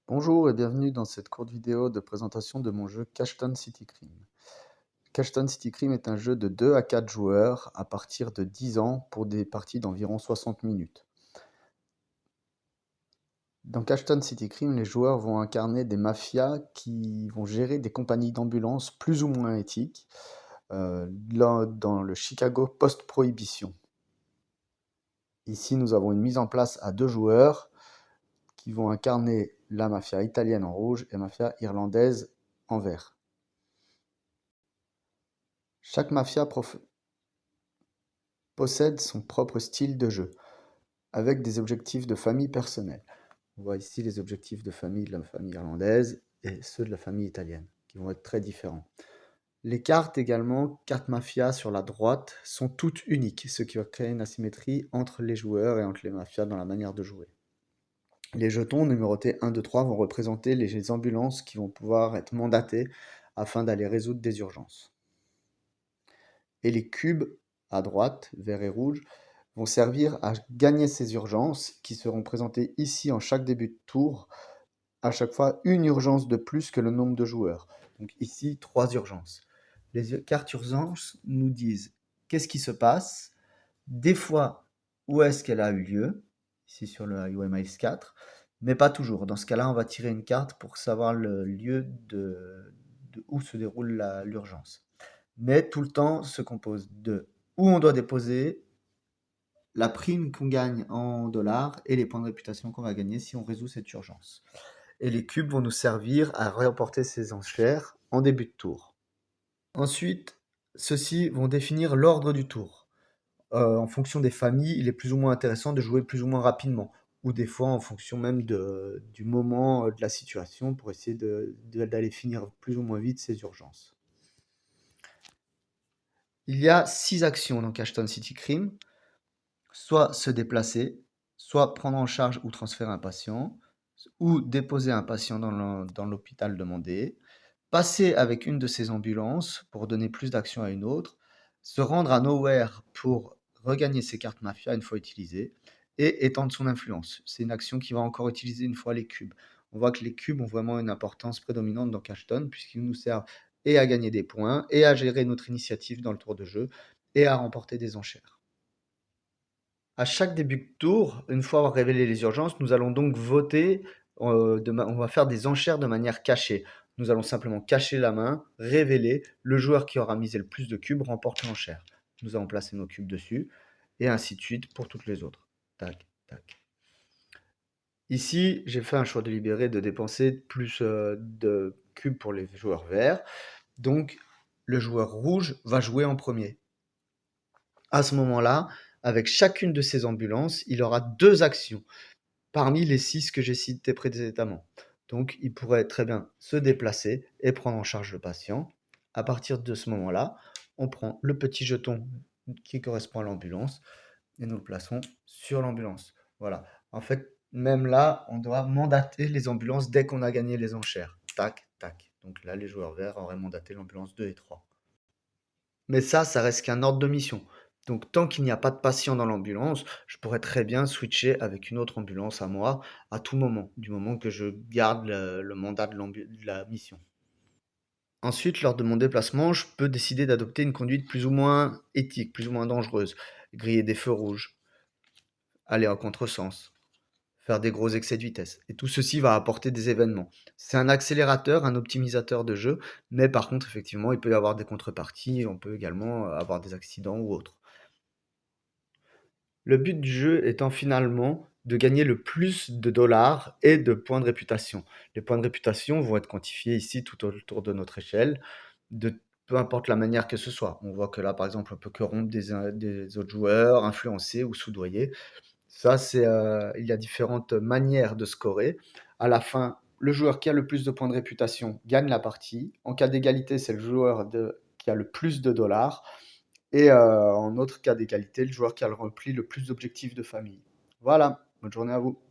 Bonjour et bienvenue dans cette courte vidéo de présentation de mon jeu Cashton City Crime. Cashton City Crime est un jeu de 2 à 4 joueurs à partir de 10 ans pour des parties d'environ 60 minutes. Dans Cashton City Crime, les joueurs vont incarner des mafias qui vont gérer des compagnies d'ambulance plus ou moins éthiques dans le Chicago post-prohibition. Ici, nous avons une mise en place à 2 joueurs qui vont incarner la mafia italienne en rouge et la mafia irlandaise en vert. Chaque mafia possède son propre style de jeu, avec des objectifs de famille personnels. On voit ici les objectifs de la famille irlandaise et ceux de la famille italienne, qui vont être très différents. Les cartes également, cartes mafia sur la droite, sont toutes uniques, ce qui va créer une asymétrie entre les joueurs et entre les mafias dans la manière de jouer. Les jetons numérotés 1, 2, 3 vont représenter les ambulances qui vont pouvoir être mandatées afin d'aller résoudre des urgences. Et les cubes à droite, vert et rouge, vont servir à gagner ces urgences qui seront présentées ici en chaque début de tour, à chaque fois une urgence de plus que le nombre de joueurs. Donc ici, 3 urgences. Les cartes urgences nous disent qu'est-ce qui se passe, des fois où est-ce qu'elle a eu lieu, ici sur le IOMIS 4, mais pas toujours. Dans ce cas-là, on va tirer une carte pour savoir le lieu de où se déroule l'urgence. Mais tout le temps se compose de où on doit déposer, la prime qu'on gagne en dollars et les points de réputation qu'on va gagner si on résout cette urgence. Et les cubes vont nous servir à remporter ces enchères en début de tour. Ensuite, ceux-ci vont définir l'ordre du tour. En fonction des familles, il est plus ou moins intéressant de jouer plus ou moins rapidement, ou des fois en fonction même du moment de la situation pour essayer d'aller finir plus ou moins vite ces urgences. Il y a 6 actions dans Cashton City Crime. Soit se déplacer, soit prendre en charge ou transférer un patient, ou déposer un patient dans l'hôpital demandé, passer avec une de ces ambulances pour donner plus d'action à une autre, se rendre à Nowhere pour regagner ses cartes mafia une fois utilisées, et étendre son influence. C'est une action qui va encore utiliser une fois les cubes. On voit que les cubes ont vraiment une importance prédominante dans Cashton, puisqu'ils nous servent et à gagner des points, et à gérer notre initiative dans le tour de jeu, et à remporter des enchères. À chaque début de tour, une fois avoir révélé les urgences, nous allons donc voter, on va faire des enchères de manière cachée. Nous allons simplement cacher la main, révéler, le joueur qui aura misé le plus de cubes remporte l'enchère. Nous allons placer nos cubes dessus, et ainsi de suite pour toutes les autres. Tac, tac. Ici, j'ai fait un choix délibéré de dépenser plus de cubes pour les joueurs verts. Donc, le joueur rouge va jouer en premier. À ce moment-là, avec chacune de ces ambulances, il aura 2 actions parmi les 6 que j'ai cités précédemment. Donc, il pourrait très bien se déplacer et prendre en charge le patient. À partir de ce moment-là, on prend le petit jeton qui correspond à l'ambulance et nous le plaçons sur l'ambulance. Voilà. En fait, même là, on doit mandater les ambulances dès qu'on a gagné les enchères. Tac, tac. Donc là, les joueurs verts auraient mandaté l'ambulance 2 et 3. Mais ça reste qu'un ordre de mission. Donc tant qu'il n'y a pas de patient dans l'ambulance, je pourrais très bien switcher avec une autre ambulance à moi à tout moment, du moment que je garde le mandat de la mission. Ensuite, lors de mon déplacement, je peux décider d'adopter une conduite plus ou moins éthique, plus ou moins dangereuse. Griller des feux rouges, aller en contresens, faire des gros excès de vitesse. Et tout ceci va apporter des événements. C'est un accélérateur, un optimisateur de jeu, mais par contre, effectivement, il peut y avoir des contreparties, on peut également avoir des accidents ou autres. Le but du jeu étant finalement de gagner le plus de dollars et de points de réputation. Les points de réputation vont être quantifiés ici tout autour de notre échelle, peu importe la manière que ce soit. On voit que là, par exemple, on peut corrompre des autres joueurs, influencer ou soudoyer. Ça, il y a différentes manières de scorer. À la fin, le joueur qui a le plus de points de réputation gagne la partie. En cas d'égalité, c'est le joueur qui a le plus de dollars. Et en autre cas d'égalité, le joueur qui a rempli le plus d'objectifs de famille. Voilà, bonne journée à vous.